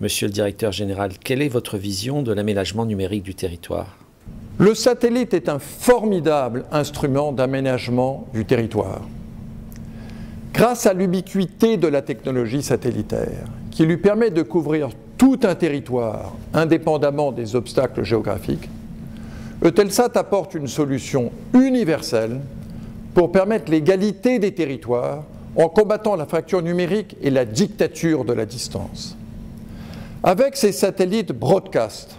Monsieur le directeur général, quelle est votre vision de l'aménagement numérique du territoire? Le satellite est un formidable instrument d'aménagement du territoire. Grâce à l'ubiquité de la technologie satellitaire, qui lui permet de couvrir tout un territoire, indépendamment des obstacles géographiques, Eutelsat apporte une solution universelle pour permettre l'égalité des territoires en combattant la fracture numérique et la dictature de la distance. Avec ses satellites broadcast,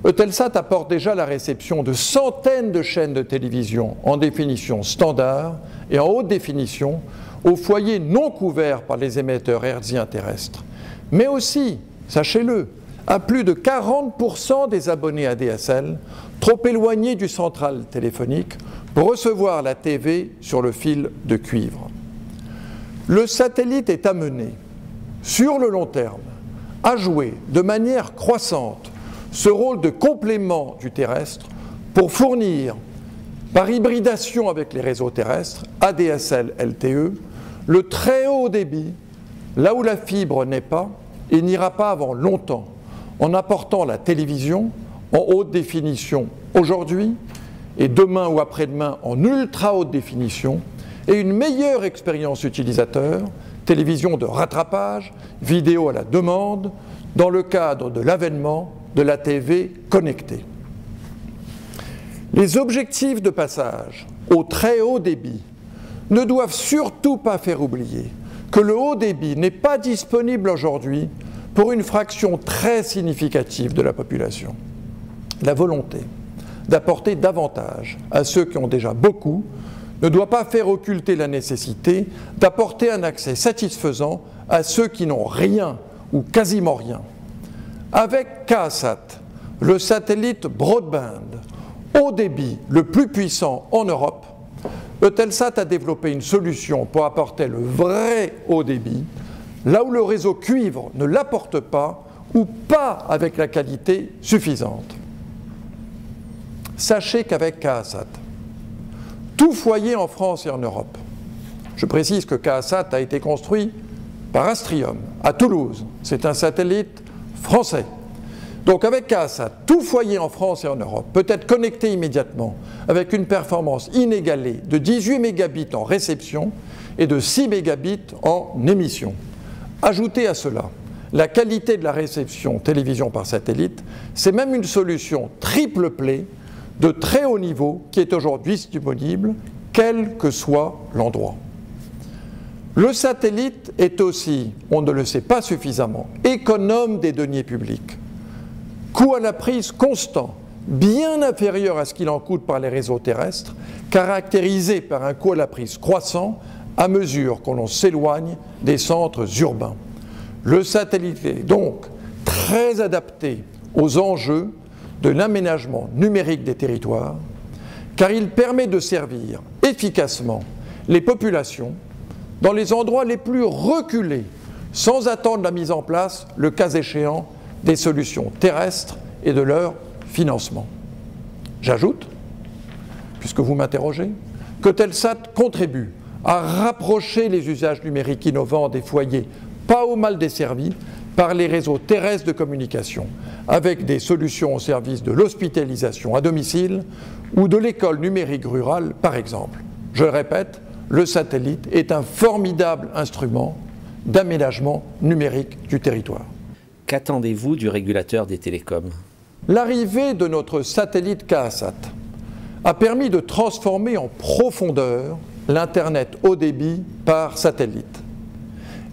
Eutelsat apporte déjà la réception de centaines de chaînes de télévision en définition standard et en haute définition aux foyers non couverts par les émetteurs hertziens terrestres, mais aussi, sachez-le, à plus de 40% des abonnés ADSL trop éloignés du central téléphonique pour recevoir la TV sur le fil de cuivre. Le satellite est amené, sur le long terme, à jouer de manière croissante ce rôle de complément du terrestre pour fournir, par hybridation avec les réseaux terrestres, ADSL, LTE, le très haut débit, là où la fibre n'est pas et n'ira pas avant longtemps, en apportant la télévision en haute définition aujourd'hui et demain ou après-demain en ultra haute définition et une meilleure expérience utilisateur, télévision de rattrapage, vidéo à la demande, dans le cadre de l'avènement de la TV connectée. Les objectifs de passage au très haut débit ne doivent surtout pas faire oublier que le haut débit n'est pas disponible aujourd'hui pour une fraction très significative de la population. La volonté d'apporter davantage à ceux qui ont déjà beaucoup ne doit pas faire occulter la nécessité d'apporter un accès satisfaisant à ceux qui n'ont rien ou quasiment rien. Avec KASAT, le satellite broadband haut débit le plus puissant en Europe, Eutelsat a développé une solution pour apporter le vrai haut débit, là où le réseau cuivre ne l'apporte pas ou pas avec la qualité suffisante. Sachez qu'avec KASAT, tout foyer en France et en Europe, je précise que KASAT a été construit par Astrium à Toulouse, c'est un satellite français. Donc avec KASAT, tout foyer en France et en Europe peut être connecté immédiatement avec une performance inégalée de 18 mégabits en réception et de 6 mégabits en émission. Ajoutez à cela la qualité de la réception télévision par satellite, c'est même une solution triple play de très haut niveau qui est aujourd'hui disponible, quel que soit l'endroit. Le satellite est aussi, on ne le sait pas suffisamment, économe des deniers publics. Coût à la prise constant, bien inférieur à ce qu'il en coûte par les réseaux terrestres, caractérisé par un coût à la prise croissant à mesure qu'on s'éloigne des centres urbains. Le satellite est donc très adapté aux enjeux de l'aménagement numérique des territoires, car il permet de servir efficacement les populations dans les endroits les plus reculés, sans attendre la mise en place, le cas échéant, des solutions terrestres et de leur financement. J'ajoute, puisque vous m'interrogez, que Eutelsat contribue à rapprocher les usages numériques innovants des foyers pas au mal desservis par les réseaux terrestres de communication, avec des solutions au service de l'hospitalisation à domicile ou de l'école numérique rurale, par exemple. Je le répète, le satellite est un formidable instrument d'aménagement numérique du territoire. Qu'attendez-vous du régulateur des télécoms? L'arrivée de notre satellite KASAT a permis de transformer en profondeur l'Internet haut débit par satellite.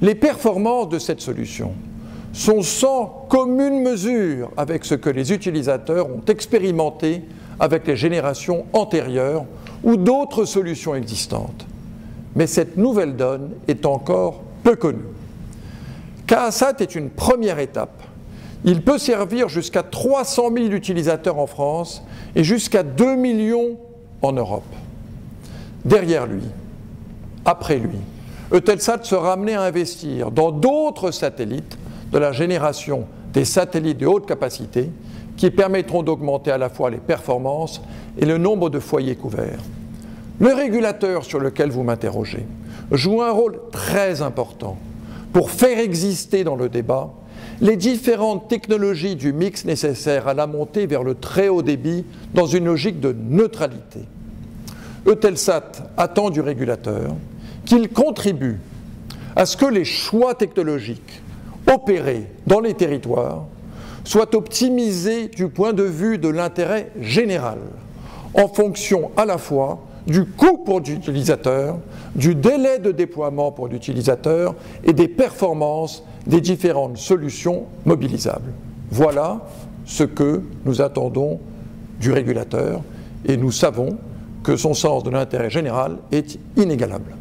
Les performances de cette solution sont sans commune mesure avec ce que les utilisateurs ont expérimenté avec les générations antérieures ou d'autres solutions existantes. Mais cette nouvelle donne est encore peu connue. KASAT est une première étape. Il peut servir jusqu'à 300 000 utilisateurs en France et jusqu'à 2 millions en Europe. Derrière lui, après lui, Eutelsat sera amené à investir dans d'autres satellites de la génération des satellites de haute capacité qui permettront d'augmenter à la fois les performances et le nombre de foyers couverts. Le régulateur sur lequel vous m'interrogez joue un rôle très important pour faire exister dans le débat les différentes technologies du mix nécessaire à la montée vers le très haut débit dans une logique de neutralité. Eutelsat attend du régulateur qu'il contribue à ce que les choix technologiques opérés dans les territoires soient optimisés du point de vue de l'intérêt général, en fonction à la fois du coût pour l'utilisateur, du délai de déploiement pour l'utilisateur et des performances des différentes solutions mobilisables. Voilà ce que nous attendons du régulateur et nous savons que son sens de l'intérêt général est inégalable.